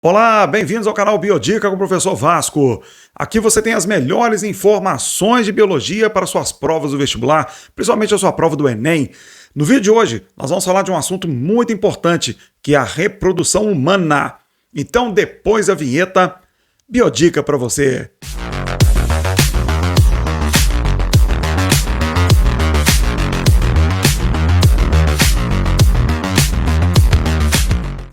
Olá, bem-vindos ao canal Biodica com o professor Vasco. Aqui você tem as melhores informações de biologia para suas provas do vestibular, principalmente a sua prova do Enem. No vídeo de hoje, nós vamos falar de um assunto muito importante, que é a reprodução humana. Então, depois da vinheta, Biodica para você.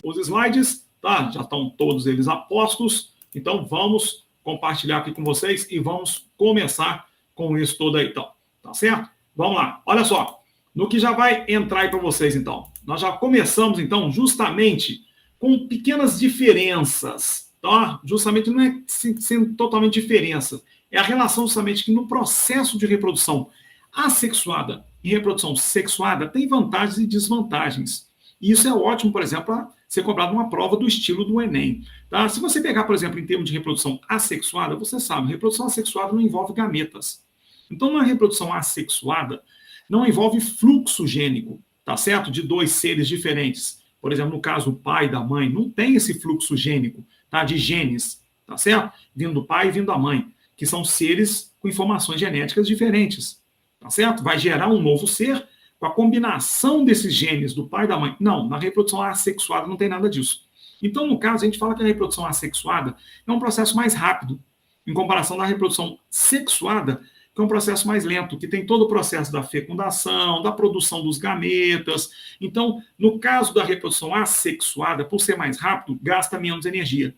Os slides, tá? Já estão todos eles apostos. Então vamos compartilhar aqui com vocês e vamos começar com isso tudo aí, então. Tá certo? Vamos lá. Olha só. No que já vai entrar aí para vocês, então. Nós já começamos, então, justamente com pequenas diferenças, tá? Justamente não é sendo totalmente diferença. É a relação justamente que no processo de reprodução assexuada e reprodução sexuada tem vantagens e desvantagens. E isso é ótimo, por exemplo, para ser cobrado uma prova do estilo do Enem. Tá? Se você pegar, por exemplo, em termos de reprodução assexuada, você sabe, reprodução assexuada não envolve gametas. Então, uma reprodução assexuada não envolve fluxo gênico, tá certo? De dois seres diferentes. Por exemplo, no caso, o pai e da mãe, não tem esse fluxo gênico, tá? De genes, tá certo? Vindo do pai e vindo da mãe, que são seres com informações genéticas diferentes, tá certo? Vai gerar um novo ser com a combinação desses genes do pai e da mãe. Não, na reprodução assexuada não tem nada disso. Então, no caso, a gente fala que a reprodução assexuada é um processo mais rápido, em comparação da reprodução sexuada, que é um processo mais lento, que tem todo o processo da fecundação, da produção dos gametas. Então, no caso da reprodução assexuada, por ser mais rápido, gasta menos energia.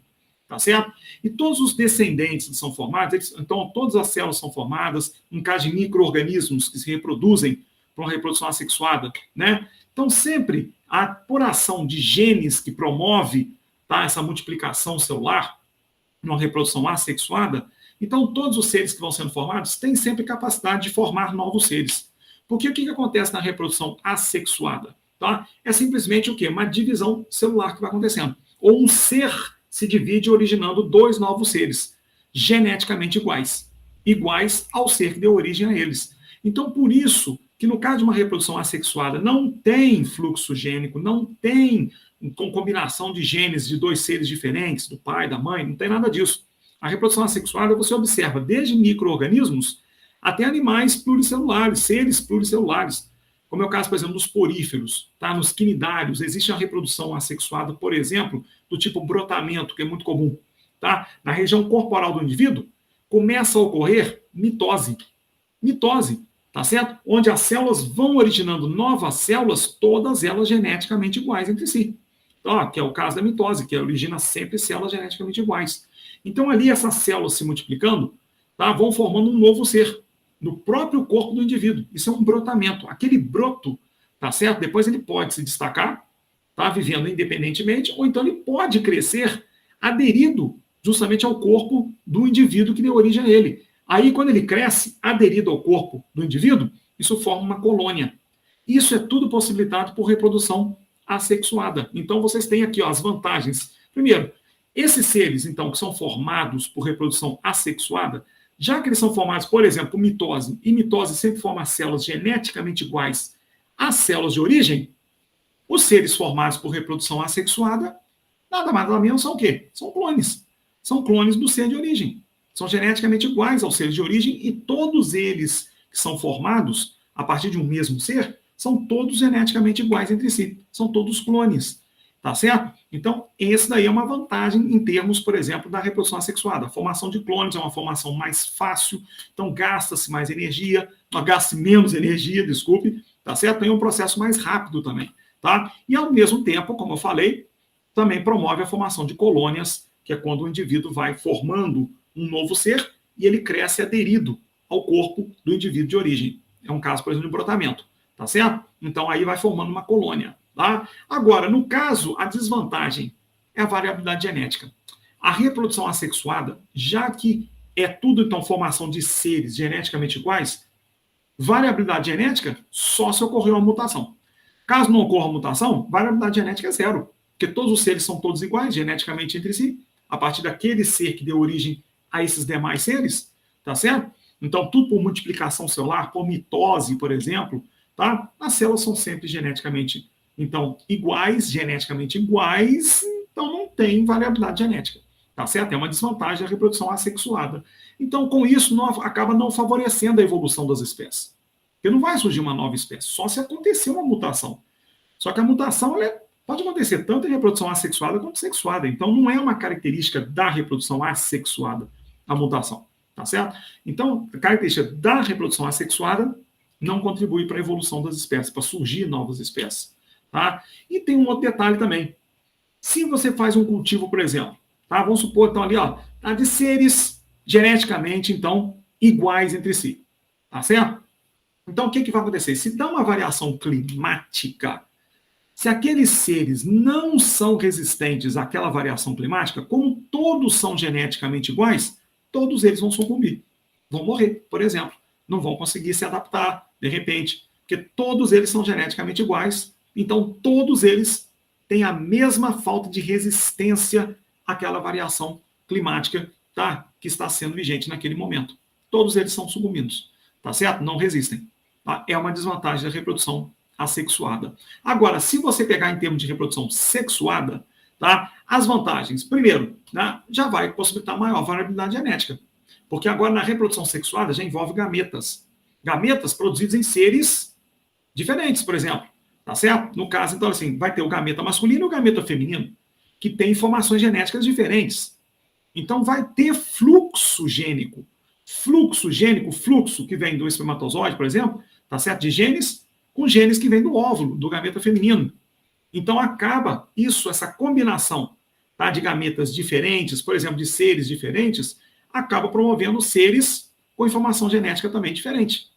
Tá certo? E todos os descendentes que são formados, então todas as células são formadas, no caso de micro-organismos que se reproduzem para uma reprodução assexuada, né? Então, sempre a apuração de genes que promove, tá, essa multiplicação celular, numa reprodução assexuada, então todos os seres que vão sendo formados têm sempre capacidade de formar novos seres. Porque o que acontece na reprodução assexuada? Tá? É simplesmente o quê? Uma divisão celular que vai acontecendo. Ou um ser se divide originando dois novos seres, geneticamente iguais ao ser que deu origem a eles. Então, por isso que no caso de uma reprodução assexuada não tem fluxo gênico, não tem combinação de genes de dois seres diferentes, do pai, da mãe, não tem nada disso. A reprodução assexuada você observa desde micro-organismos até animais pluricelulares, seres pluricelulares, como é o caso, por exemplo, dos poríferos, tá? Nos quinidários, existe a reprodução assexuada, por exemplo, do tipo brotamento, que é muito comum. Tá? Na região corporal do indivíduo, começa a ocorrer mitose. Mitose, tá certo? Onde as células vão originando novas células, todas elas geneticamente iguais entre si. Tá? Que é o caso da mitose, que origina sempre células geneticamente iguais. Então, ali, essas células se multiplicando, tá? Vão formando um novo ser no próprio corpo do indivíduo. Isso é um brotamento. Aquele broto, tá certo? Depois ele pode se destacar, tá? Vivendo independentemente, ou então ele pode crescer aderido justamente ao corpo do indivíduo que deu origem a ele. Aí, quando ele cresce, aderido ao corpo do indivíduo, isso forma uma colônia. Isso é tudo possibilitado por reprodução assexuada. Então, vocês têm aqui ó, as vantagens. Primeiro, esses seres, então, que são formados por reprodução assexuada, já que eles são formados, por exemplo, por mitose, e mitose sempre forma células geneticamente iguais às células de origem, os seres formados por reprodução assexuada, nada mais nada menos são o quê? São clones. São clones do ser de origem. São geneticamente iguais aos seres de origem e todos eles que são formados a partir de um mesmo ser são todos geneticamente iguais entre si. São todos clones. Tá certo? Então, esse daí é uma vantagem em termos, por exemplo, da reprodução assexuada. A formação de clones é uma formação mais fácil, então gasta-se mais energia, gasta-se menos energia, desculpe, tá certo? Tem um processo mais rápido também, tá? E ao mesmo tempo, como eu falei, também promove a formação de colônias, que é quando o indivíduo vai formando um novo ser e ele cresce aderido ao corpo do indivíduo de origem. É um caso, por exemplo, de brotamento, tá certo? Então aí vai formando uma colônia. Tá? Agora, no caso, a desvantagem é a variabilidade genética. A reprodução assexuada, já que é tudo, então, formação de seres geneticamente iguais, variabilidade genética só se ocorrer uma mutação. Caso não ocorra mutação, variabilidade genética é zero, porque todos os seres são todos iguais geneticamente entre si, a partir daquele ser que deu origem a esses demais seres, tá certo? Então, tudo por multiplicação celular, por mitose, por exemplo, tá? As células são sempre geneticamente então, iguais, geneticamente iguais, Então, não tem variabilidade genética, tá certo? É uma desvantagem da reprodução assexuada. Então, com isso, acaba não favorecendo a evolução das espécies. Porque não vai surgir uma nova espécie, só se acontecer uma mutação. Só que a mutação pode acontecer tanto em reprodução assexuada quanto sexuada. Então, não é uma característica da reprodução assexuada a mutação, tá certo? Então, a característica da reprodução assexuada não contribui para a evolução das espécies, para surgir novas espécies, tá? E tem um outro detalhe também. Se você faz um cultivo, por exemplo, tá? Vamos supor, então, ali, ó, tá, de seres geneticamente, então, iguais entre si, tá certo? Então, o que vai acontecer? Se dá uma variação climática, se aqueles seres não são resistentes àquela variação climática, como todos são geneticamente iguais, todos eles vão sucumbir, vão morrer, por exemplo. Não vão conseguir se adaptar, de repente, porque todos eles são geneticamente iguais, então todos eles têm a mesma falta de resistência àquela variação climática, tá, que está sendo vigente naquele momento. Todos eles são sucumbidos, tá certo? Não resistem. Tá? É uma desvantagem da reprodução assexuada. Agora, se você pegar em termos de reprodução sexuada, tá, as vantagens, primeiro, né, já vai possibilitar maior variabilidade genética, porque agora na reprodução sexuada já envolve gametas. Gametas produzidos em seres diferentes, por exemplo, tá certo? No caso, então, assim, vai ter o gameta masculino e o gameta feminino, que tem informações genéticas diferentes. Então, vai ter fluxo gênico. Fluxo que vem do espermatozoide, por exemplo, tá certo? De genes com genes que vêm do óvulo, do gameta feminino. Então, acaba isso, essa combinação, tá, de gametas diferentes, por exemplo, de seres diferentes, acaba promovendo seres com informação genética também diferente.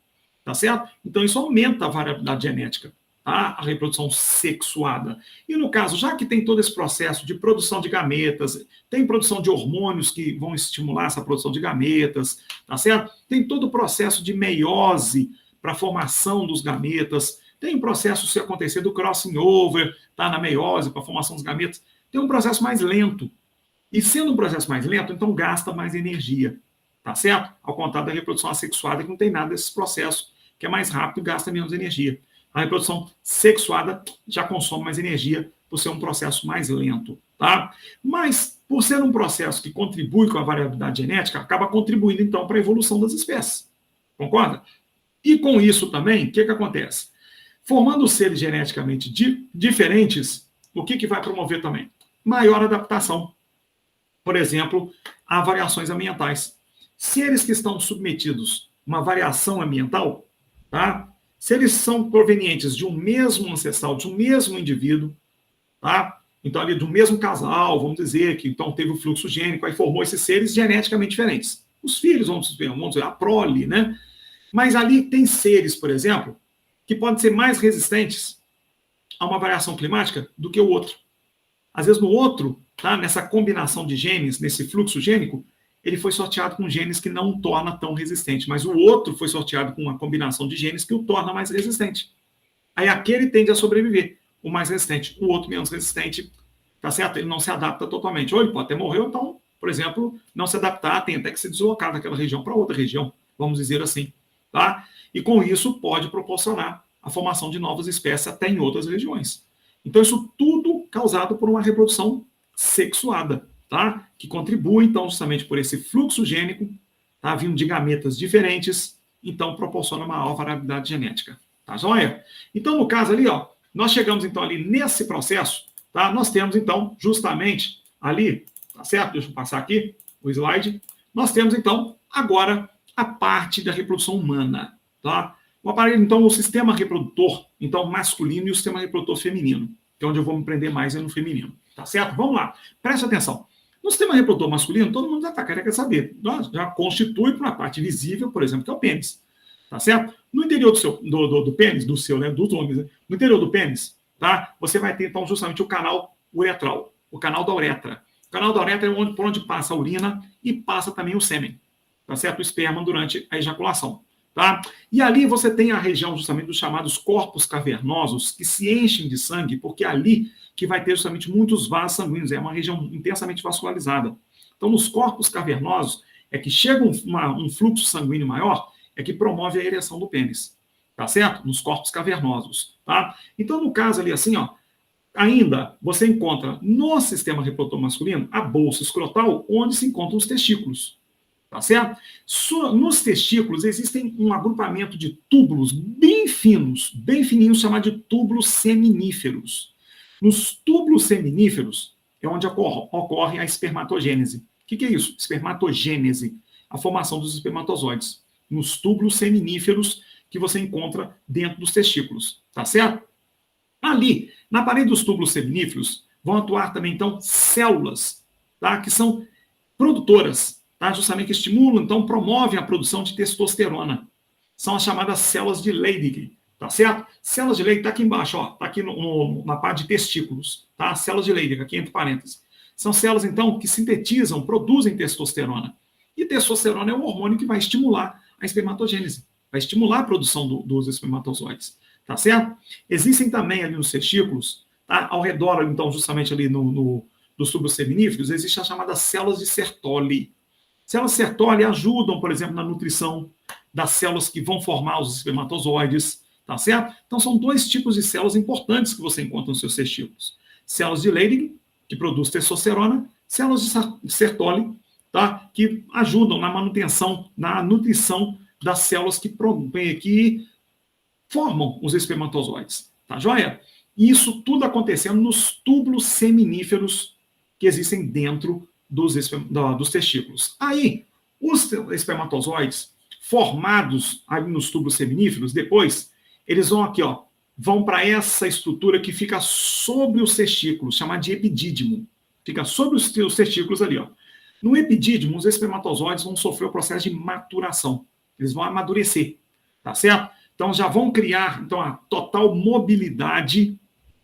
Tá certo? Então, isso aumenta a variabilidade genética, tá? A reprodução sexuada. E no caso, já que tem todo esse processo de produção de gametas, tem produção de hormônios que vão estimular essa produção de gametas, tá certo? Tem todo o processo de meiose para a formação dos gametas, tem um processo, se acontecer, do crossing over, tá, na meiose, para a formação dos gametas, tem um processo mais lento. E sendo um processo mais lento, então gasta mais energia, tá certo? Ao contrário da reprodução assexuada, que não tem nada desses processos, que é mais rápido e gasta menos energia. A reprodução sexuada já consome mais energia por ser um processo mais lento, tá? Mas, por ser um processo que contribui com a variabilidade genética, acaba contribuindo, então, para a evolução das espécies. Concorda? E com isso também, o que acontece? Formando seres geneticamente diferentes, o que vai promover também? Maior adaptação. Por exemplo, a variações ambientais. Seres que estão submetidos a uma variação ambiental, tá? Se eles são provenientes de um mesmo ancestral, de um mesmo indivíduo, tá? Então, ali do mesmo casal, vamos dizer, que então teve o fluxo gênico, aí formou esses seres geneticamente diferentes. Os filhos, vamos dizer, a prole, né? Mas ali tem seres, por exemplo, que podem ser mais resistentes a uma variação climática do que o outro. Às vezes, no outro, tá, nessa combinação de genes, nesse fluxo gênico, ele foi sorteado com genes que não o torna tão resistente, mas o outro foi sorteado com uma combinação de genes que o torna mais resistente. Aí aquele tende a sobreviver, o mais resistente. O outro menos resistente, tá certo? Ele não se adapta totalmente. Ou ele pode até morrer, ou então, por exemplo, não se adaptar, tem até que se deslocar daquela região para outra região, vamos dizer assim, tá? E com isso pode proporcionar a formação de novas espécies até em outras regiões. Então isso tudo causado por uma reprodução sexuada, tá? Que contribui, então, justamente por esse fluxo gênico, tá? Vindo de gametas diferentes, então proporciona maior variabilidade genética. Tá joia? Então, no caso ali, ó, nós chegamos, então, ali nesse processo, tá? Nós temos, então, justamente ali, tá certo? Deixa eu passar aqui o slide. Nós temos, então, agora a parte da reprodução humana, tá? O aparelho, então, o sistema reprodutor, então, masculino e o sistema reprodutor feminino, que é onde eu vou me prender mais é no feminino, tá certo? Vamos lá, preste atenção. No sistema reprodutor masculino, todo mundo já está querendo saber, já constitui para uma parte visível, por exemplo, que é o pênis, tá certo? No interior do pênis, né, dos homens, né? No interior do pênis, tá? Você vai ter, então, justamente o canal uretral, o canal da uretra. O canal da uretra é por onde passa a urina e passa também o sêmen, tá certo? O esperma durante a ejaculação. Tá? E ali você tem a região justamente dos chamados corpos cavernosos, que se enchem de sangue, porque é ali que vai ter justamente muitos vasos sanguíneos, é uma região intensamente vascularizada. Então, nos corpos cavernosos, é que chega um fluxo sanguíneo maior, é que promove a ereção do pênis, tá certo? Nos corpos cavernosos, tá? Então, no caso ali, assim, ó, Ainda, você encontra no sistema reprodutor masculino a bolsa escrotal, onde se encontram os testículos. Tá certo? Nos testículos existem um agrupamento de túbulos bem finos, bem fininhos, chamado de túbulos seminíferos. Nos túbulos seminíferos é onde ocorre a espermatogênese. O que é isso? Espermatogênese, a formação dos espermatozoides. Nos túbulos seminíferos que você encontra dentro dos testículos. Tá certo? Ali, na parede dos túbulos seminíferos, vão atuar também, então, células, tá? Que são produtoras, tá? Justamente que estimulam, então, promovem a produção de testosterona. São as chamadas células de Leydig, tá certo? Células de Leydig está aqui embaixo, ó, tá aqui na parte de testículos, tá? Células de Leydig, aqui entre parênteses. São células, então, que sintetizam, produzem testosterona. E testosterona é o hormônio que vai estimular a espermatogênese, vai estimular a produção dos espermatozoides. Tá certo? Existem também ali nos testículos, tá? Ao redor, então, justamente ali dos túbulos seminíferos, existem as chamadas células de Sertoli. Células de Sertoli ajudam, por exemplo, na nutrição das células que vão formar os espermatozoides, tá certo? Então, são dois tipos de células importantes que você encontra nos seus testículos. Células de Leydig, que produz testosterona, células de Sertoli, tá? Que ajudam na manutenção, na nutrição das células que formam os espermatozoides, tá joia? E isso tudo acontecendo nos túbulos seminíferos que existem dentro dos testículos. Aí, os espermatozoides formados ali nos túbulos seminíferos, depois, eles vão aqui, ó, vão para essa estrutura que fica sobre os testículos, chamada de epidídimo. Fica sobre os testículos ali, ó. No epidídimo, os espermatozoides vão sofrer o processo de maturação. Eles vão amadurecer, tá certo? Então, já vão criar, então, a total mobilidade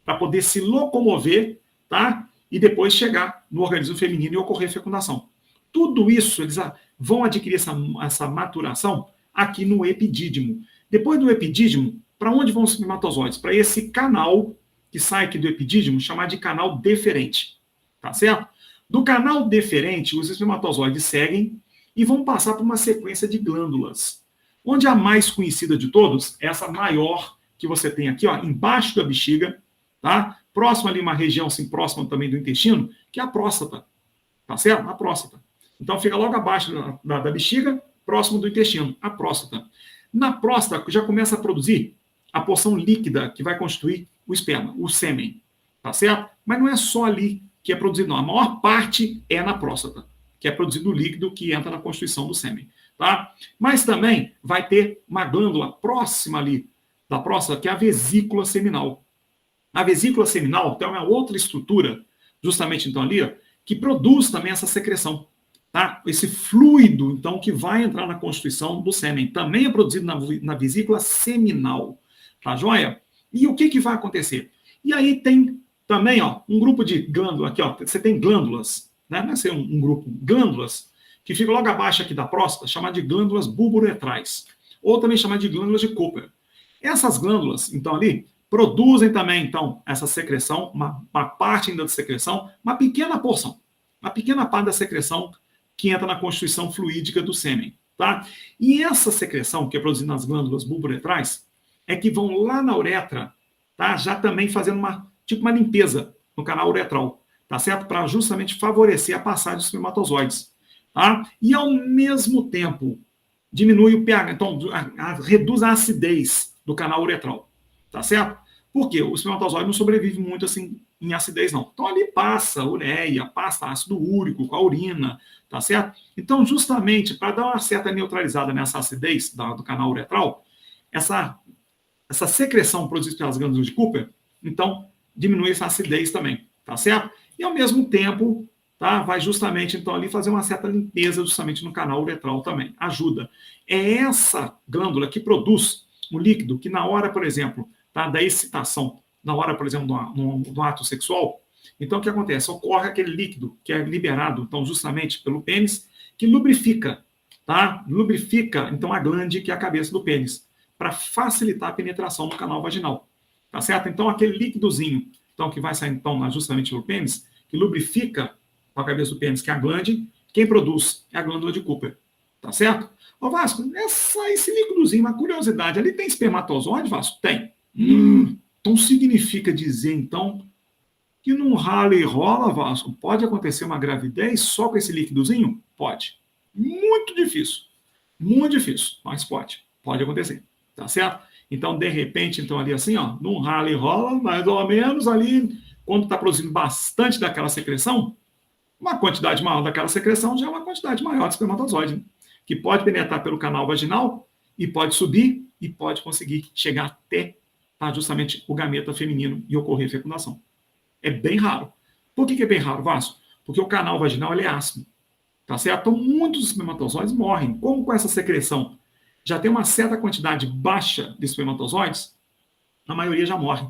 para poder se locomover, tá? E depois chegar no organismo feminino e ocorrer fecundação. Tudo isso, eles vão adquirir essa maturação aqui no epidídimo. Depois do epidídimo, para onde vão os espermatozoides? Para esse canal que sai aqui do epidídimo, chamado de canal deferente, tá certo? Do canal deferente, os espermatozoides seguem e vão passar por uma sequência de glândulas, onde a mais conhecida de todos é essa maior que você tem aqui, ó, embaixo da bexiga, tá? Próxima ali, uma região assim, próxima também do intestino, que é a próstata, tá certo? A próstata. Então fica logo abaixo da bexiga, próximo do intestino, a próstata. Na próstata já começa a produzir a porção líquida que vai constituir o esperma, o sêmen, tá certo? Mas não é só ali que é produzido, não. A maior parte é na próstata, que é produzido o líquido que entra na constituição do sêmen. Tá? Mas também vai ter uma glândula próxima ali da próstata, que é a vesícula seminal. A vesícula seminal tem uma outra estrutura, justamente então ali, ó, que produz também essa secreção. Tá? Esse fluido, então, que vai entrar na constituição do sêmen, também é produzido na vesícula seminal. Tá joia? E o que vai acontecer? E aí tem também, ó, um grupo de glândulas, aqui, ó, você tem glândulas, né? Não é ser um grupo, glândulas, que fica logo abaixo aqui da próstata, chamada de glândulas bulbouretrais, ou também chamada de glândulas de Cooper. Essas glândulas, então, ali, produzem também, então, essa secreção, uma parte ainda da secreção, uma pequena porção, uma pequena parte da secreção que entra na constituição fluídica do sêmen, tá? E essa secreção, que é produzida nas glândulas bulbouretrais, é que vão lá na uretra, tá? Já também fazendo uma limpeza no canal uretral, tá certo? Para justamente favorecer a passagem dos espermatozoides. Tá? E, ao mesmo tempo, diminui o pH, então reduz a acidez do canal uretral, tá certo? Por quê? O espermatozoide não sobrevive muito assim em acidez, não. Então, ali passa ureia, passa ácido úrico com a urina, tá certo? Então, justamente, para dar uma certa neutralizada nessa acidez do canal uretral, essa secreção produzida pelas glândulas de Cooper, então, diminui essa acidez também, tá certo? E, ao mesmo tempo, tá? Vai justamente, então, ali fazer uma certa limpeza justamente no canal uretral também. Ajuda. É essa glândula que produz um líquido que na hora, por exemplo, tá, da excitação, na hora, por exemplo, do ato sexual, então o que acontece? Ocorre aquele líquido que é liberado, então, justamente pelo pênis, que lubrifica, tá? Lubrifica, então, a glande que é a cabeça do pênis, para facilitar a penetração no canal vaginal. Tá certo? Então, aquele líquidozinho, então, que vai sair, então, justamente pelo pênis, que lubrifica a cabeça do pênis, que é a glande, quem produz é a glândula de Cooper. Tá certo? Ô, Vasco, esse líquidozinho, uma curiosidade, ali tem espermatozoide, Vasco? Tem. Então significa dizer, então, Que num rala e rola, Vasco, pode acontecer uma gravidez só com esse líquidozinho? Pode. Muito difícil. Muito difícil, mas pode. Pode acontecer. Tá certo? Então, de repente, então ali assim, ó, num rala e rola, mais ou menos ali, quando está produzindo bastante daquela secreção, uma quantidade maior daquela secreção já é uma quantidade maior de espermatozoide, né? Que pode penetrar pelo canal vaginal e pode subir e pode conseguir chegar até justamente o gameta feminino e ocorrer fecundação. É bem raro. Por que é bem raro, Vasco? Porque o canal vaginal ele é ácido. Tá certo? Então, muitos espermatozoides morrem. Como com essa secreção já tem uma certa quantidade baixa de espermatozoides, a maioria já morre.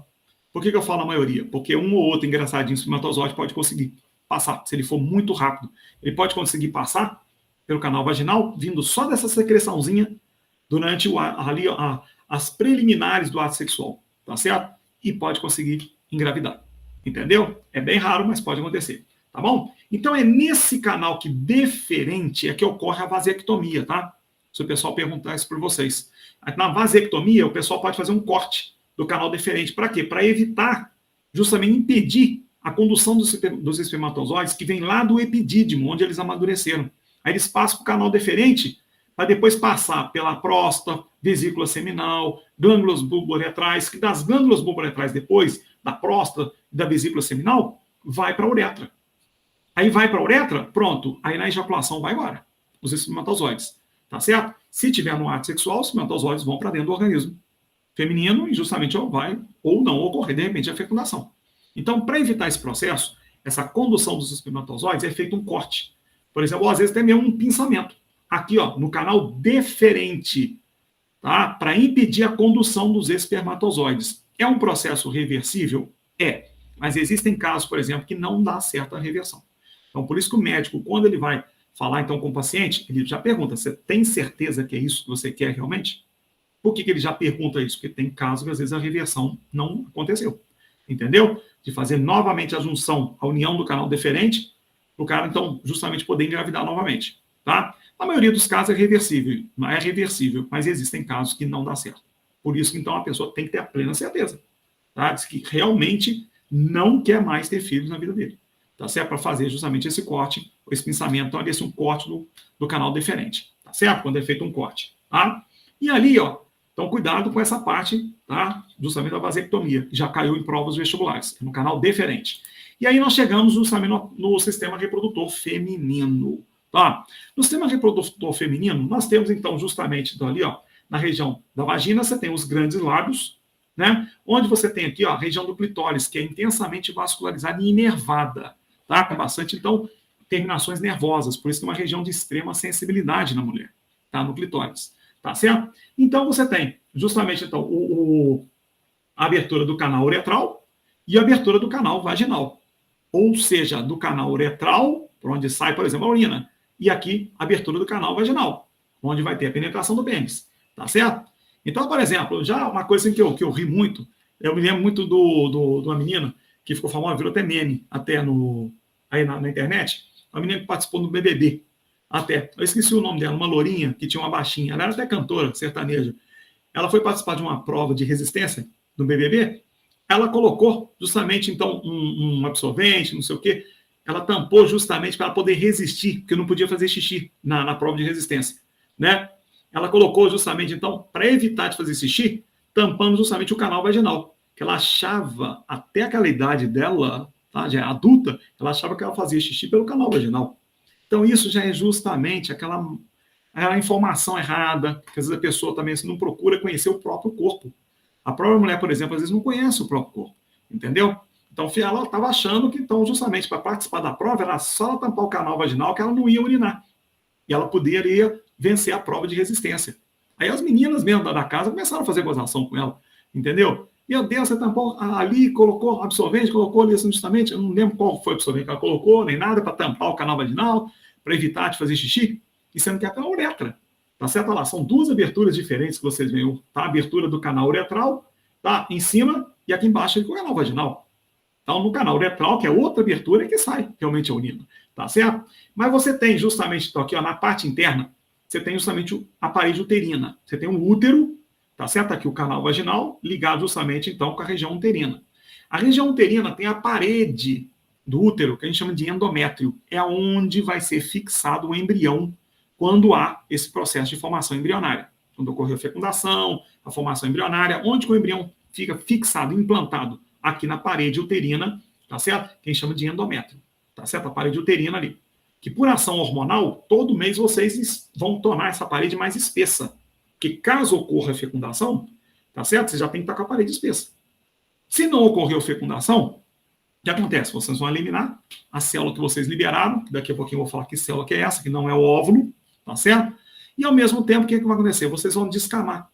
Por que eu falo a maioria? Porque um ou outro engraçadinho espermatozoide pode conseguir passar. Se ele for muito rápido, ele pode conseguir passar pelo canal vaginal, vindo só dessa secreçãozinha durante as preliminares do ato sexual. Tá certo? E pode conseguir engravidar. Entendeu? É bem raro, mas pode acontecer. Tá bom? Então é nesse canal que deferente é que ocorre a vasectomia, tá? Se o pessoal perguntar isso por vocês. Na vasectomia, o pessoal pode fazer um corte do canal deferente. Para quê? Para evitar, justamente impedir a condução dos espermatozoides que vem lá do epidídimo, onde eles amadureceram. Aí eles passam para o canal deferente para depois passar pela próstata, vesícula seminal, glândulas bulboretrais, que das glândulas bulboretrais depois, da próstata e da vesícula seminal, vai para a uretra. Aí vai para a uretra, pronto. Aí na ejaculação vai embora os espermatozoides. Tá certo? Se tiver no ato sexual, os espermatozoides vão para dentro do organismo feminino e justamente vai ou não ocorrer, de repente, a fecundação. Então, para evitar esse processo, essa condução dos espermatozoides, é feito um corte. Por exemplo, ou às vezes até mesmo um pinçamento. Aqui, ó, no canal deferente, tá? Para impedir a condução dos espermatozoides. É um processo reversível? É. Mas existem casos, por exemplo, que não dá certa reversão. Então, por isso que o médico, quando ele vai falar então com o paciente, ele já pergunta: você tem certeza que é isso que você quer realmente? Por que ele já pergunta isso? Porque tem casos que às vezes a reversão não aconteceu. Entendeu? De fazer novamente a junção, a união do canal deferente, para o cara então justamente poder engravidar novamente. Tá? Na maioria dos casos é reversível, mas existem casos que não dá certo. Por isso que então a pessoa tem que ter a plena certeza, tá? De que realmente não quer mais ter filhos na vida dele. Tá certo? Para fazer justamente esse corte, esse pensamento, então, ali, um corte do canal deferente. Tá certo? Quando é feito um corte. Tá? E ali, ó, então cuidado com essa parte, tá? Justamente da vasectomia, que já caiu em provas vestibulares, no canal deferente. E aí nós chegamos justamente no sistema reprodutor feminino. Tá? No sistema reprodutor feminino, nós temos então justamente então, ali, ó, na região da vagina, você tem os grandes lábios, né? Onde você tem aqui ó, a região do clitóris, que é intensamente vascularizada e inervada, tá? Com bastante, então, terminações nervosas, por isso que é uma região de extrema sensibilidade na mulher, tá? No clitóris, tá certo? Então, você tem justamente então, a abertura do canal uretral e a abertura do canal vaginal. Ou seja, do canal uretral, por onde sai, por exemplo, a urina, e aqui a abertura do canal vaginal, onde vai ter a penetração do pênis, tá certo? Então, por exemplo, já uma coisa assim que eu ri muito, eu me lembro muito de uma menina que ficou famosa, virou até meme, até aí na internet, uma menina que participou do BBB, até, eu esqueci o nome dela, uma lourinha, que tinha uma baixinha, ela era até cantora, sertaneja, ela foi participar de uma prova de resistência do BBB, ela colocou justamente, então, um absorvente, não sei o quê, ela tampou justamente para poder resistir, porque não podia fazer xixi na prova de resistência, né? Ela colocou justamente, então, para evitar de fazer xixi, tampando justamente o canal vaginal, que ela achava, até aquela idade dela, tá, já adulta, ela achava que ela fazia xixi pelo canal vaginal. Então, isso já é justamente aquela informação errada, que às vezes a pessoa também assim, não procura conhecer o próprio corpo. A própria mulher, por exemplo, às vezes não conhece o próprio corpo, entendeu? Então, ela estava achando que, então, justamente para participar da prova, era só ela tampar o canal vaginal que ela não ia urinar. E ela poderia vencer a prova de resistência. Aí as meninas mesmo da casa começaram a fazer gozação com ela, entendeu? Meu Deus, você tampou ali, colocou absorvente, colocou ali justamente, eu não lembro qual foi o absorvente que ela colocou, nem nada, para tampar o canal vaginal, para evitar de fazer xixi, e sendo que é pela uretra. Tá certo? Olha lá, são duas aberturas diferentes que vocês veem. Tá? A abertura do canal uretral, tá? Em cima, e aqui embaixo é o canal vaginal. Então, no canal uretral, que é outra abertura, é que sai realmente a urina. Tá certo? Mas você tem justamente, então, aqui, ó, na parte interna, você tem justamente a parede uterina. Você tem um útero, tá certo? Aqui o canal vaginal, ligado justamente, então, com a região uterina. A região uterina tem a parede do útero, que a gente chama de endométrio. É onde vai ser fixado o embrião quando há esse processo de formação embrionária. Quando ocorreu a fecundação, a formação embrionária, onde o embrião fica fixado, implantado aqui na parede uterina, tá certo? Que a gente chama de endométrio, tá certo? A parede uterina ali. Que por ação hormonal, todo mês vocês vão tornar essa parede mais espessa. Que caso ocorra a fecundação, tá certo? Você já tem que estar com a parede espessa. Se não ocorreu fecundação, o que acontece? Vocês vão eliminar a célula que vocês liberaram, que daqui a pouquinho eu vou falar que célula que é essa, que não é o óvulo, tá certo? E ao mesmo tempo, o que vai acontecer? Vocês vão descamar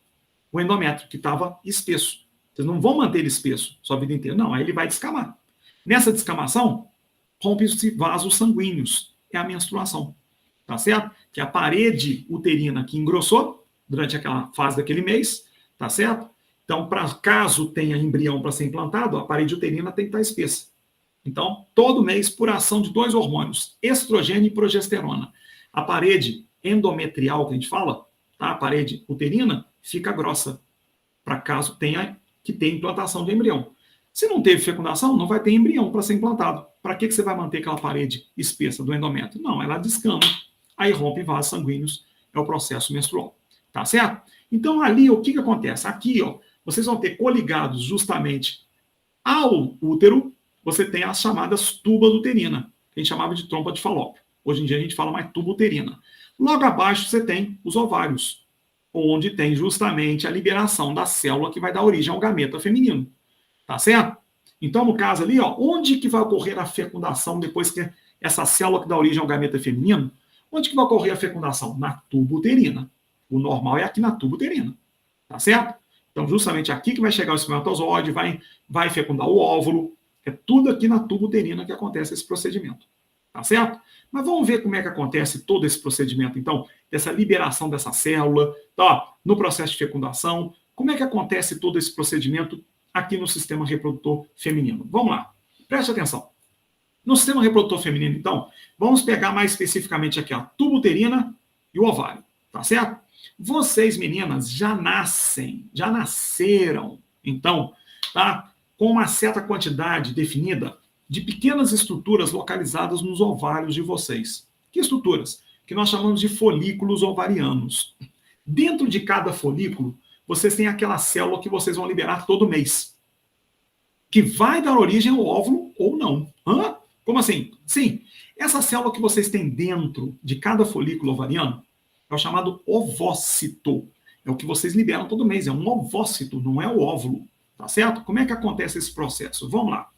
o endométrio, que estava espesso. Vocês não vão manter ele espesso sua vida inteira, não, aí ele vai descamar. Nessa descamação, rompem-se vasos sanguíneos, é a menstruação, tá certo? Que é a parede uterina que engrossou durante aquela fase daquele mês, tá certo? Então, caso tenha embrião para ser implantado, a parede uterina tem que estar espessa. Então, todo mês, por ação de 2 hormônios, estrogênio e progesterona, a parede endometrial, que a gente fala, tá? A parede uterina, fica grossa, para caso tenha que ter implantação de embrião. Se não teve fecundação, não vai ter embrião para ser implantado. Para que você vai manter aquela parede espessa do endométrio? Não, ela descama, aí rompe vasos sanguíneos, é o processo menstrual. Tá certo? Então, ali, o que acontece? Aqui, ó, vocês vão ter coligados justamente ao útero, você tem as chamadas tubas uterinas, que a gente chamava de trompa de Falópio. Hoje em dia a gente fala mais tuba uterina. Logo abaixo você tem os ovários, onde tem justamente a liberação da célula que vai dar origem ao gameta feminino. Tá certo? Então, no caso ali, ó, onde que vai ocorrer a fecundação depois que essa célula que dá origem ao gameta feminino, onde que vai ocorrer a fecundação? Na tuba uterina. O normal é aqui na tuba uterina. Tá certo? Então, justamente aqui que vai chegar o espermatozoide, vai fecundar o óvulo. É tudo aqui na tuba uterina que acontece esse procedimento. Tá certo? Mas vamos ver como é que acontece todo esse procedimento, então, dessa liberação dessa célula, tá? No processo de fecundação. Como é que acontece todo esse procedimento aqui no sistema reprodutor feminino? Vamos lá. Preste atenção. No sistema reprodutor feminino, então, vamos pegar mais especificamente aqui a tuba uterina e o ovário. Tá certo? Vocês, meninas, já nasceram, então, tá? Com uma certa quantidade definida de pequenas estruturas localizadas nos ovários de vocês. Que estruturas? Que nós chamamos de folículos ovarianos. Dentro de cada folículo, vocês têm aquela célula que vocês vão liberar todo mês, que vai dar origem ao óvulo ou não. Hã? Como assim? Sim, essa célula que vocês têm dentro de cada folículo ovariano é o chamado ovócito. É o que vocês liberam todo mês, é um ovócito, não é o óvulo. Tá certo? Como é que acontece esse processo? Vamos lá.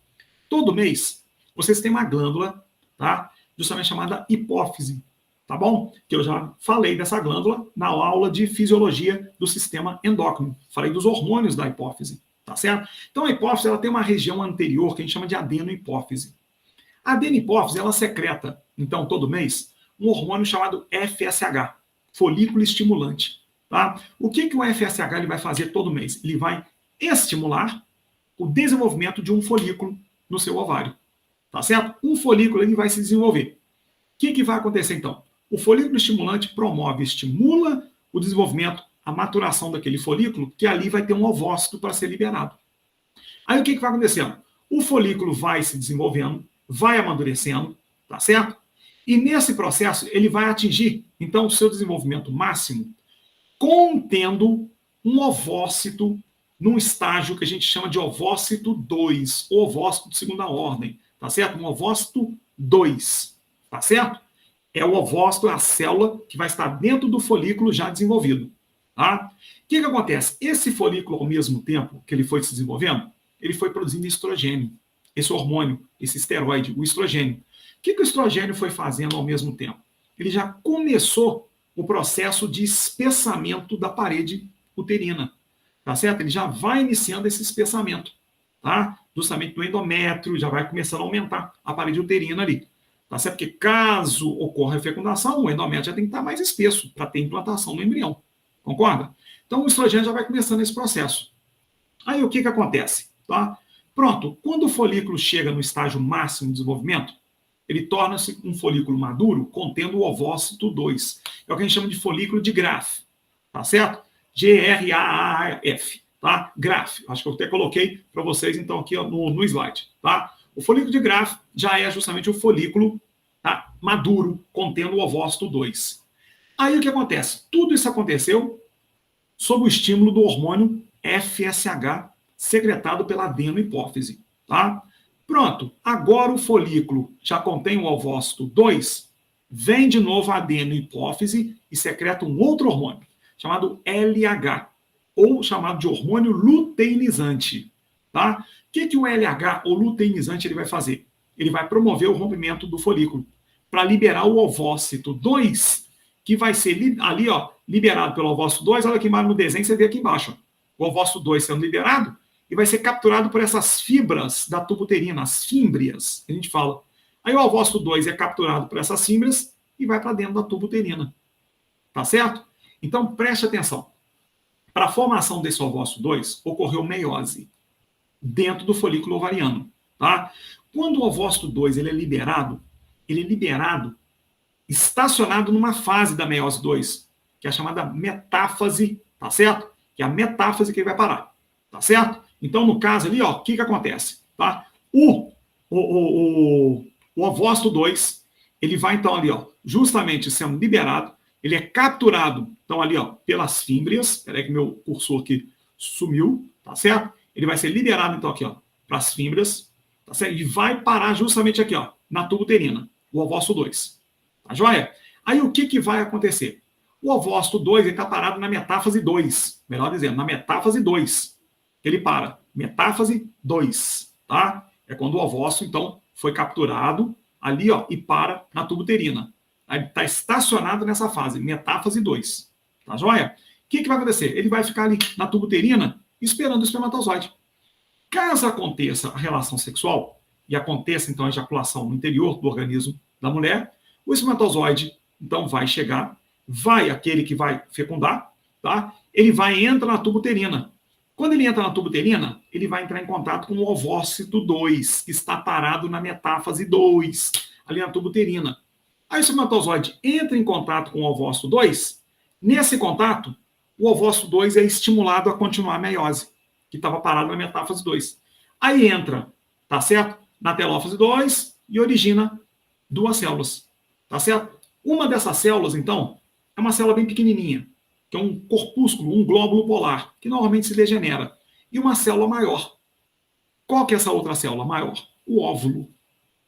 Todo mês, vocês têm uma glândula, tá? Justamente chamada hipófise, tá bom? Que eu já falei dessa glândula na aula de fisiologia do sistema endócrino. Falei dos hormônios da hipófise, tá certo? Então, a hipófise, ela tem uma região anterior que a gente chama de adenohipófise. A adenihipófise, ela secreta, então, todo mês, um hormônio chamado FSH, folículo estimulante, tá? O que o FSH ele vai fazer todo mês? Ele vai estimular o desenvolvimento de um folículo no seu ovário, tá certo? Um folículo ele vai se desenvolver. O que vai acontecer então? O folículo estimulante estimula o desenvolvimento, a maturação daquele folículo, que ali vai ter um ovócito para ser liberado. Aí o que vai acontecendo? O folículo vai se desenvolvendo, vai amadurecendo, tá certo? E nesse processo ele vai atingir, então, o seu desenvolvimento máximo, contendo um ovócito num estágio que a gente chama de ovócito 2, ou ovócito de segunda ordem, tá certo? Um ovócito 2, tá certo? É o ovócito, a célula que vai estar dentro do folículo já desenvolvido, tá? O que acontece? Esse folículo, ao mesmo tempo que ele foi se desenvolvendo, ele foi produzindo estrogênio, esse hormônio, esse esteroide, o estrogênio. O que o estrogênio foi fazendo ao mesmo tempo? Ele já começou o processo de espessamento da parede uterina. Tá certo? Ele já vai iniciando esse espessamento, tá? Justamente do endométrio, já vai começando a aumentar a parede uterina ali. Tá certo? Porque caso ocorra a fecundação, o endométrio já tem que estar mais espesso para ter implantação no embrião. Concorda? Então o estrogênio já vai começando esse processo. Aí o que acontece? Tá? Pronto, quando o folículo chega no estágio máximo de desenvolvimento, ele torna-se um folículo maduro contendo o ovócito 2. É o que a gente chama de folículo de Graaf. Tá certo? Graaf, tá? Graf, acho que eu até coloquei para vocês, então, aqui ó, no slide, tá? O folículo de Graf já é justamente o folículo, tá, maduro, contendo o ovócito 2. Aí o que acontece? Tudo isso aconteceu sob o estímulo do hormônio FSH, secretado pela adenohipófise, tá? Pronto, agora o folículo já contém o ovócito 2, vem de novo a adenohipófise e secreta um outro hormônio, chamado LH, ou chamado de hormônio luteinizante, tá? O que o LH, ou luteinizante, ele vai fazer? Ele vai promover o rompimento do folículo, para liberar o ovócito 2, que vai ser ali, ó, liberado pelo ovócito 2, olha aqui embaixo no desenho, você vê aqui embaixo, ó, o ovócito 2 sendo liberado, e vai ser capturado por essas fibras da tuba uterina, as fímbrias, que a gente fala. Aí o ovócito 2 é capturado por essas fímbrias e vai para dentro da tuba uterina. Tá certo? Então, preste atenção. Para a formação desse ovócito 2, ocorreu meiose dentro do folículo ovariano. Tá? Quando o ovócito 2 ele é liberado estacionado numa fase da meiose 2, que é a chamada metáfase, tá certo? Que é a metáfase que ele vai parar, tá certo? Então, no caso ali, ó, o que acontece? Tá? O ovócito 2, ele vai então ali, ó, justamente sendo liberado, ele é capturado, então ali, ó, pelas fímbrias, peraí que meu cursor aqui sumiu, tá certo? Ele vai ser liberado então aqui, ó, para as fímbrias, tá certo? E vai parar justamente aqui, ó, na tuba uterina, o ovócito 2. Tá joia? Aí o que vai acontecer? O ovócito 2 está parado na metáfase 2, melhor dizendo, na metáfase 2. Ele para, metáfase 2, tá? É quando o ovócito, então, foi capturado ali, ó, e para na tuba uterina. Aí está estacionado nessa fase, metáfase 2. Tá joia? O que vai acontecer? Ele vai ficar ali na tuba uterina esperando o espermatozoide. Caso aconteça a relação sexual, e aconteça, então, a ejaculação no interior do organismo da mulher, o espermatozoide, então, vai chegar, vai aquele que vai fecundar, tá? Ele entra na tuba uterina. Quando ele entra na tuba uterina, ele vai entrar em contato com o ovócito 2, que está parado na metáfase 2, ali na tuba uterina. Aí o espermatozoide entra em contato com o ovócito 2, nesse contato, o ovócito 2 é estimulado a continuar a meiose, que estava parado na metáfase 2. Aí entra, tá certo? Na telófase 2 e origina duas células, tá certo? Uma dessas células, então, é uma célula bem pequenininha, que é um corpúsculo, um glóbulo polar, que normalmente se degenera. E uma célula maior. Qual que é essa outra célula maior? O óvulo.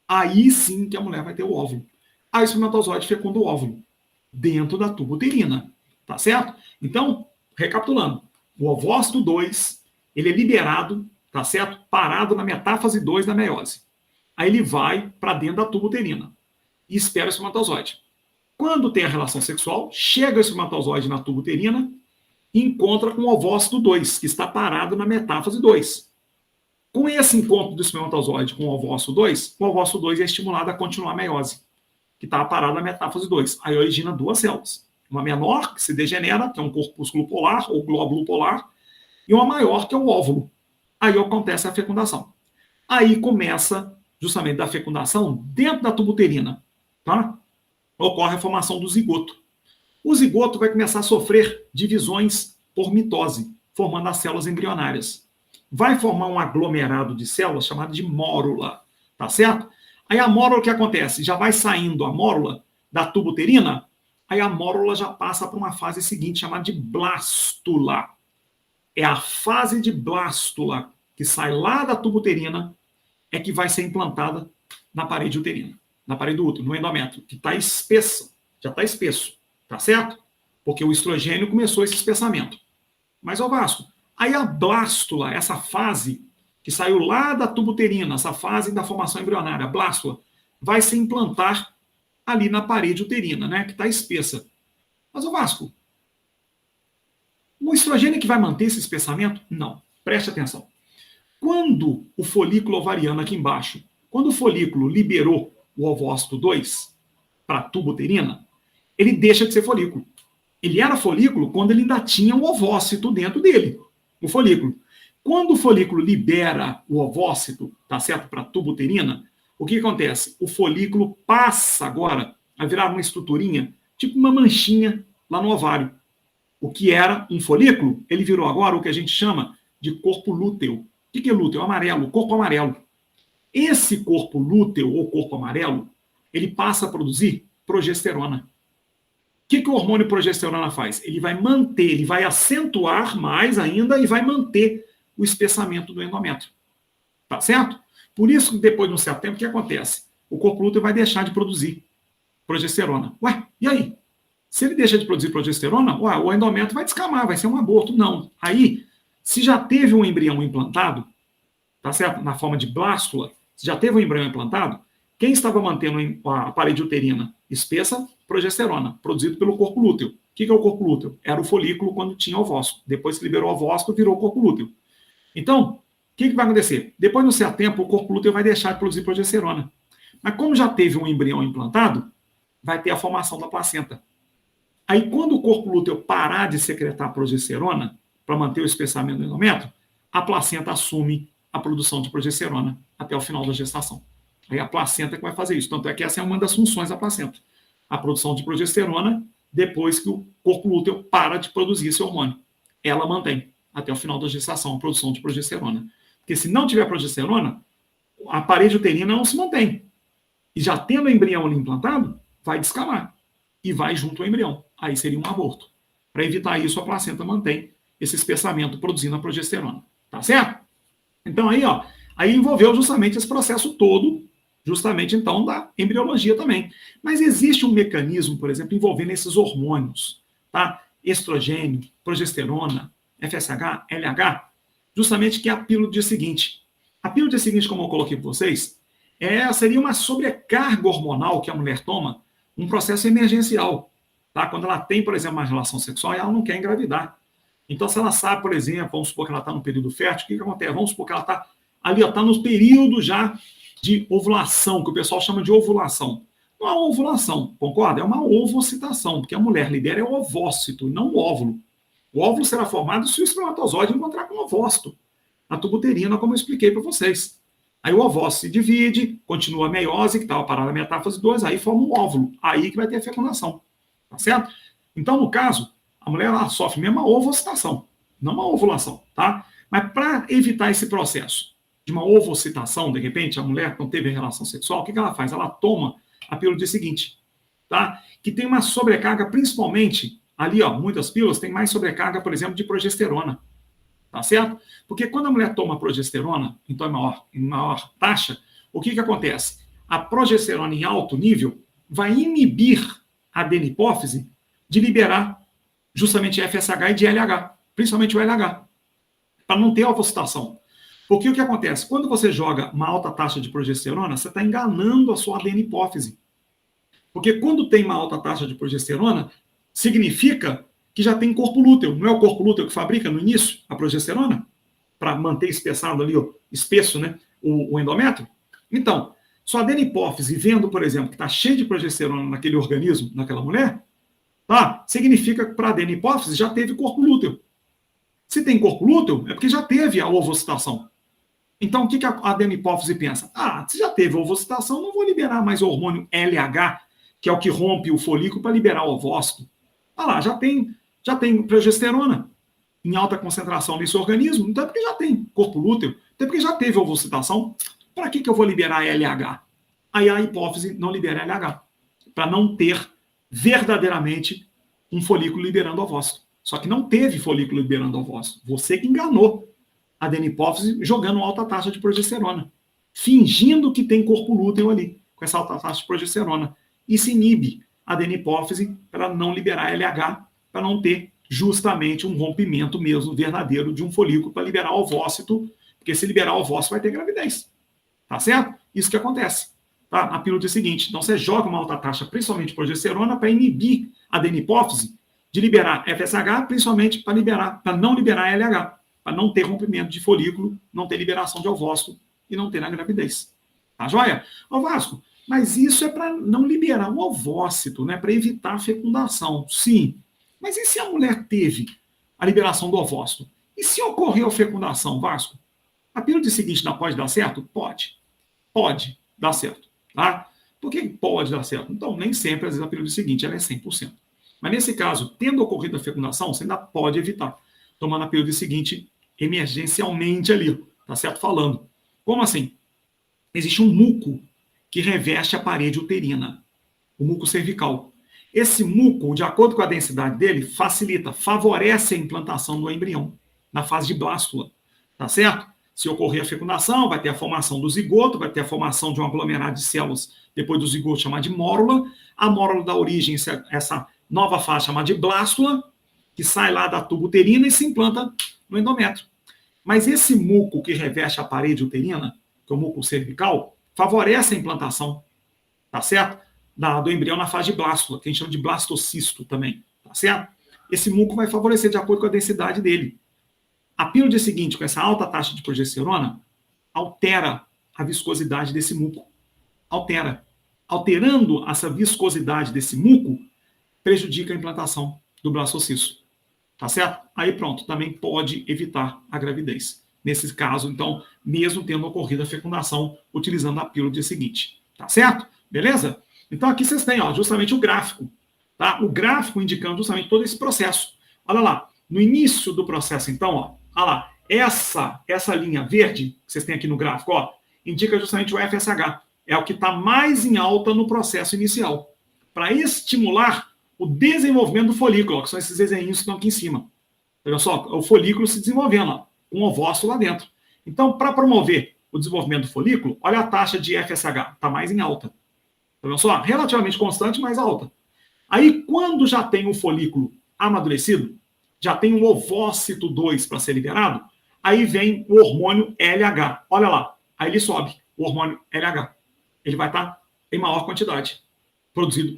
Aí sim que a mulher vai ter o óvulo. Aí o espermatozoide fecunda o óvulo, dentro da tuba uterina, tá certo? Então, recapitulando, o ovócito 2, ele é liberado, tá certo? Parado na metáfase 2 da meiose. Aí ele vai para dentro da tuba uterina e espera o espermatozoide. Quando tem a relação sexual, chega o espermatozoide na tuba uterina e encontra com o ovócito 2, que está parado na metáfase 2. Com esse encontro do espermatozoide com o ovócito 2 é estimulado a continuar a meiose, que está parado na metáfase 2. Aí origina duas células. Uma menor, que se degenera, que é um corpúsculo polar ou glóbulo polar, e uma maior, que é o óvulo. Aí acontece a fecundação. Aí começa, justamente da fecundação, dentro da tuba uterina, tá? Ocorre a formação do zigoto. O zigoto vai começar a sofrer divisões por mitose, formando as células embrionárias. Vai formar um aglomerado de células chamado de mórula, tá certo? Aí a mórula, o que acontece? Já vai saindo a mórula da tuba uterina, aí a mórula já passa para uma fase seguinte, chamada de blástula. É a fase de blástula que sai lá da tuba uterina, é que vai ser implantada na parede uterina, na parede do útero, no endométrio, que está espessa, já está espesso, tá certo? Porque o estrogênio começou esse espessamento. Mas, ó Vasco, aí a blástula, essa fase que saiu lá da tuba uterina, essa fase da formação embrionária, a blástula, vai se implantar ali na parede uterina, né, que está espessa. Mas, ó Vasco, o estrogênio que vai manter esse espessamento? Não. Preste atenção. Quando o folículo ovariano aqui embaixo, quando o folículo liberou o ovócito 2 para a tuba uterina, ele deixa de ser folículo. Ele era folículo quando ele ainda tinha um ovócito dentro dele, o folículo. Quando o folículo libera o ovócito, tá certo, para a tuba uterina, o que acontece? O folículo passa agora a virar uma estruturinha, tipo uma manchinha lá no ovário. O que era um folículo, ele virou agora o que a gente chama de corpo lúteo. O que é lúteo? Amarelo, corpo amarelo. Esse corpo lúteo ou corpo amarelo, ele passa a produzir progesterona. O que o hormônio progesterona faz? Ele vai manter, ele vai acentuar mais ainda e vai manter o espessamento do endométrio. Tá certo? Por isso que depois de um certo tempo, o que acontece? O corpo lúteo vai deixar de produzir progesterona. Ué, e aí? Se ele deixa de produzir progesterona, ué, o endométrio vai descamar, vai ser um aborto. Não. Aí, se já teve um embrião implantado, tá certo? Na forma de blástula, se já teve um embrião implantado, quem estava mantendo a parede uterina espessa? Progesterona, produzido pelo corpo lúteo. O que é o corpo lúteo? Era o folículo quando tinha ovócito. Depois que liberou o ovócito, virou o corpo lúteo. Então, o que vai acontecer? Depois de um certo tempo, o corpo lúteo vai deixar de produzir progesterona. Mas como já teve um embrião implantado, vai ter a formação da placenta. Aí, quando o corpo lúteo parar de secretar progesterona, para manter o espessamento do endométrio, a placenta assume a produção de progesterona até o final da gestação. Aí a placenta que vai fazer isso. Tanto é que essa é uma das funções da placenta. A produção de progesterona depois que o corpo lúteo para de produzir esse hormônio. Ela mantém até o final da gestação a produção de progesterona. Porque se não tiver progesterona, a parede uterina não se mantém. E já tendo o embrião ali implantado, vai descamar. E vai junto ao embrião. Aí seria um aborto. Para evitar isso, a placenta mantém esse espessamento produzindo a progesterona. Tá certo? Então aí envolveu justamente esse processo todo, justamente então da embriologia também. Mas existe um mecanismo, por exemplo, envolvendo esses hormônios, tá? Estrogênio, progesterona, FSH, LH, justamente que é a pílula do dia seguinte. A pílula do dia seguinte, como eu coloquei para vocês, seria uma sobrecarga hormonal que a mulher toma, um processo emergencial, tá? Quando ela tem, por exemplo, uma relação sexual e ela não quer engravidar. Então, se ela sabe, por exemplo, vamos supor que ela está no período fértil, o que acontece? Vamos supor que ela está ali, está no período já de ovulação, que o pessoal chama de ovulação. Não é uma ovulação, concorda? É uma ovocitação, porque a mulher libera o ovócito e não o óvulo. O óvulo será formado se o espermatozoide encontrar com o ovócito, a tuba uterina, como eu expliquei para vocês. Aí o ovócito se divide, continua a meiose, que estava parada na metáfase 2, aí forma um óvulo. Aí que vai ter a fecundação. Tá certo? Então, no caso, a mulher ela sofre mesmo uma ovocitação, não uma ovulação, tá? Mas para evitar esse processo de uma ovocitação, de repente, a mulher não teve relação sexual, o que ela faz? Ela toma a pílula do dia seguinte, tá? Que tem uma sobrecarga, principalmente, ali, muitas pílulas têm mais sobrecarga, por exemplo, de progesterona, tá certo? Porque quando a mulher toma progesterona, então em maior taxa, o que acontece? A progesterona em alto nível vai inibir a adenipófise de liberar justamente FSH e de LH, principalmente o LH, para não ter ovocitação. Porque o que acontece? Quando você joga uma alta taxa de progesterona, você está enganando a sua adenipófise. Porque quando tem uma alta taxa de progesterona, significa que já tem corpo lúteo. Não é o corpo lúteo que fabrica no início a progesterona? Para manter espessado ali, espesso, né, o endométrio? Então, sua adenipófise vendo, por exemplo, que está cheio de progesterona naquele organismo, naquela mulher, tá? Significa que para a adenipófise já teve corpo lúteo. Se tem corpo lúteo, é porque já teve a ovocitação. Então, o que a adenipófise pensa? Se já teve ovocitação, não vou liberar mais o hormônio LH, que é o que rompe o folículo para liberar o ovócito. Já tem progesterona em alta concentração nesse organismo, então é porque já tem corpo lúteo, então é porque já teve ovocitação. Para que eu vou liberar LH? Aí a hipófise não libera LH, para não ter verdadeiramente um folículo liberando ovócito. Só que não teve folículo liberando ovócito. Você que enganou a adenipófise jogando alta taxa de progesterona, fingindo que tem corpo lúteo ali, com essa alta taxa de progesterona. E se inibe a adenipófise para não liberar LH, para não ter justamente um rompimento mesmo verdadeiro de um folículo para liberar ovócito, porque se liberar ovócito vai ter gravidez. Tá certo? Isso que acontece. Tá? A pílula diz o seguinte, então você joga uma alta taxa, principalmente de progesterona, para inibir a adenipófise de liberar FSH, principalmente para não liberar LH, para não ter rompimento de folículo, não ter liberação de ovócito e não ter a gravidez. Tá joia? Ô Vasco, mas isso é para não liberar o ovócito, né? Para evitar a fecundação. Sim. Mas e se a mulher teve a liberação do ovócito? E se ocorreu a fecundação, Vasco? A pílula diz o seguinte, não pode dar certo? Pode. Pode dar certo. Tá? Por que pode dar certo? Então, nem sempre, às vezes, a pílula diz o seguinte, ela é 100%. Mas nesse caso, tendo ocorrido a fecundação, você ainda pode evitar, tomando a pílula seguinte emergencialmente ali, tá certo? Falando. Como assim? Existe um muco que reveste a parede uterina, o muco cervical. Esse muco, de acordo com a densidade dele, facilita, favorece a implantação do embrião na fase de blástula, tá certo? Se ocorrer a fecundação, vai ter a formação do zigoto, vai ter a formação de um aglomerado de células depois do zigoto chamado de mórula. A mórula dá origem a essa nova fase chamada de blástula, que sai lá da tuba uterina e se implanta no endométrio. Mas esse muco que reveste a parede uterina, que é o muco cervical, favorece a implantação, tá certo? Do embrião na fase de blástula, que a gente chama de blastocisto também, tá certo? Esse muco vai favorecer de acordo com a densidade dele. A pílula seguinte, com essa alta taxa de progesterona, altera a viscosidade desse muco. Altera. Alterando essa viscosidade desse muco, prejudica a implantação do blastocisto. Tá certo? Aí pronto, também pode evitar a gravidez. Nesse caso, então, mesmo tendo ocorrido a fecundação, utilizando a pílula seguinte. Tá certo? Beleza? Então aqui vocês têm, ó, justamente o gráfico. Tá? O gráfico indicando justamente todo esse processo. Olha lá, no início do processo, então, ó, olha lá, essa linha verde que vocês têm aqui no gráfico, ó, indica justamente o FSH. É o que está mais em alta no processo inicial. Para estimular o desenvolvimento do folículo, ó, que são esses desenhinhos que estão aqui em cima. Olha só, o folículo se desenvolvendo, ó, com um ovócito lá dentro. Então, para promover o desenvolvimento do folículo, olha a taxa de FSH, está mais em alta. Olha só, relativamente constante, mas alta. Aí, quando já tem o folículo amadurecido, já tem o ovócito 2 para ser liberado, aí vem o hormônio LH. Olha lá, aí ele sobe, o hormônio LH. Ele vai estar em maior quantidade, produzido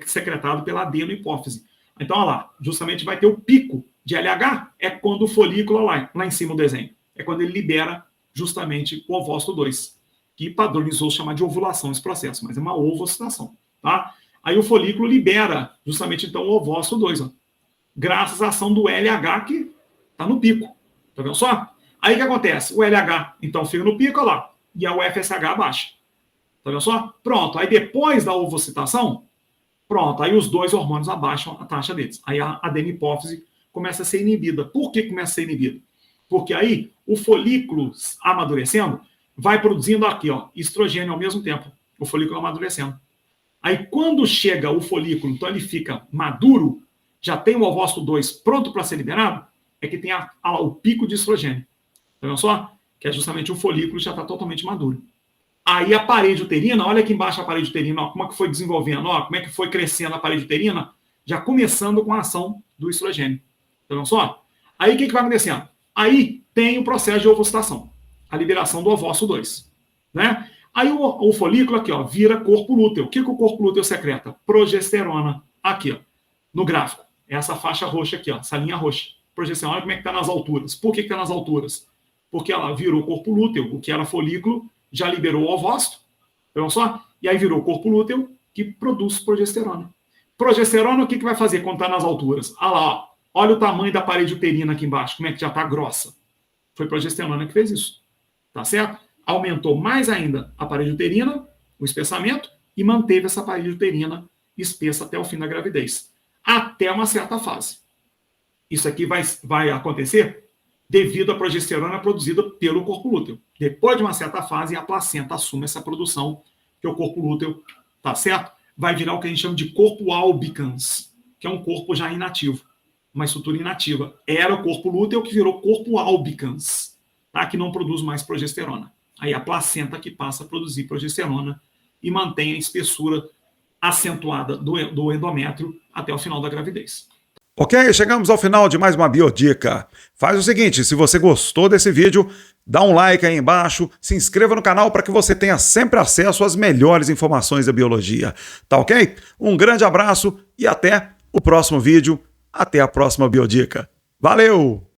secretado pela adenohipófise. Então, olha lá, justamente vai ter o pico de LH, é quando o folículo, lá em cima do desenho, é quando ele libera justamente o ovócito 2, que padronizou chamar de ovulação esse processo, mas é uma ovocitação, tá? Aí o folículo libera justamente então o ovócito 2, ó, graças à ação do LH que está no pico. Tá vendo só? Aí o que acontece? O LH então fica no pico, olha lá, e o FSH baixa. Tá vendo só? Pronto. Aí depois da ovocitação, pronto, aí os dois hormônios abaixam a taxa deles. Aí a adenipófise começa a ser inibida. Por que começa a ser inibida? Porque aí o folículo amadurecendo vai produzindo aqui, ó, estrogênio ao mesmo tempo. O folículo amadurecendo. Aí quando chega o folículo, então ele fica maduro, já tem o ovócito 2 pronto para ser liberado, é que tem o pico de estrogênio. Tá vendo só? Que é justamente o folículo já está totalmente maduro. Aí a parede uterina, olha aqui embaixo a parede uterina, ó, como é que foi desenvolvendo, ó, como é que foi crescendo a parede uterina, já começando com a ação do estrogênio. Tá vendo só? Aí o que vai acontecendo? Aí tem o processo de ovocitação, a liberação do ovócito 2. Né? Aí o folículo aqui, ó, vira corpo lúteo. O que o corpo lúteo secreta? Progesterona. Aqui, ó, no gráfico. Essa faixa roxa aqui, ó, essa linha roxa. Progesterona, olha como é que está nas alturas. Por que está nas alturas? Porque ela virou corpo lúteo, o que era folículo, já liberou o ovócito, viu só? E aí virou corpo lúteo, que produz progesterona. Progesterona, o que vai fazer quando está nas alturas? Ah lá, ó, olha o tamanho da parede uterina aqui embaixo, como é que já está grossa. Foi progesterona que fez isso, tá certo? Aumentou mais ainda a parede uterina, o espessamento, e manteve essa parede uterina espessa até o fim da gravidez. Até uma certa fase. Isso aqui vai acontecer devido à progesterona produzida pelo corpo lúteo. Depois de uma certa fase, a placenta assume essa produção, que o corpo lúteo, tá certo? Vai virar o que a gente chama de corpo albicans, que é um corpo já inativo, uma estrutura inativa. Era o corpo lúteo que virou corpo albicans, tá? Que não produz mais progesterona. Aí a placenta que passa a produzir progesterona e mantém a espessura acentuada do endométrio até o final da gravidez. Ok, chegamos ao final de mais uma Biodica. Faz o seguinte, se você gostou desse vídeo, dá um like aí embaixo, se inscreva no canal para que você tenha sempre acesso às melhores informações da biologia. Tá ok? Um grande abraço e até o próximo vídeo. Até a próxima Biodica. Valeu!